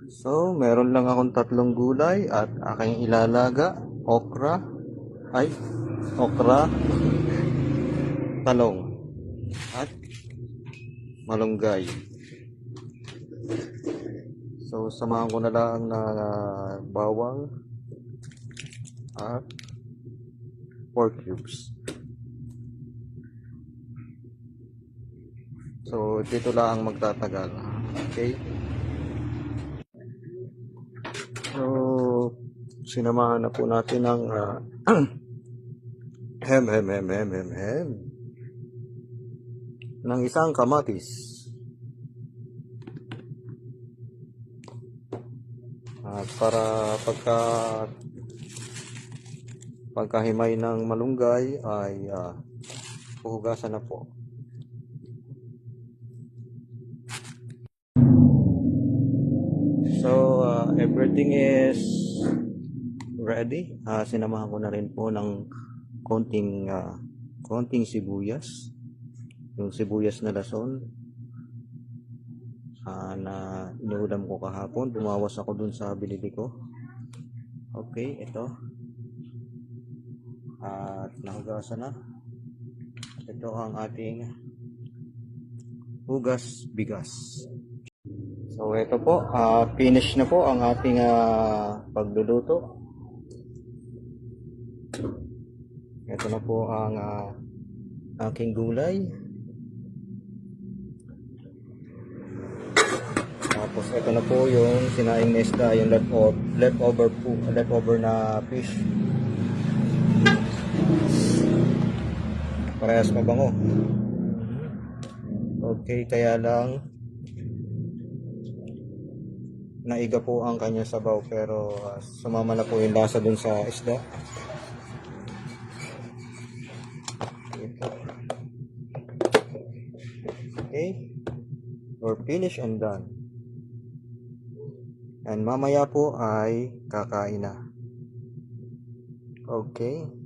So, meron lang akong tatlong gulay at aking ilalaga. Ay, okra, talong, at malunggay. So, samahan ko na lang na bawang at pork cubes. So, dito lang magtatagal. Okay? So, sinamahan na po natin ng hem ng isang kamatis. At para pagkahimay ng malunggay ay huhugasan na po. So, everything is ready. Sinamahan ko na rin po ng konting sibuyas. Yung sibuyas na lason na inuulam ko kahapon. Bumawas ako dun sa binili ko. Okay, ito. At nahugasan na. Ito ang ating hugas bigas. So ito po, finish na po ang ating pagluluto. Ito na po ang aking gulay. Tapos ito na po yung sinaing na isda, yung leftover na fish. Parehas mabango. Okay, kaya lang naiga po ang kanya sabaw, pero sumama na po yung lasa dun sa isda. Okay, we're finished and done. And mamaya po ay kakain na. Okay.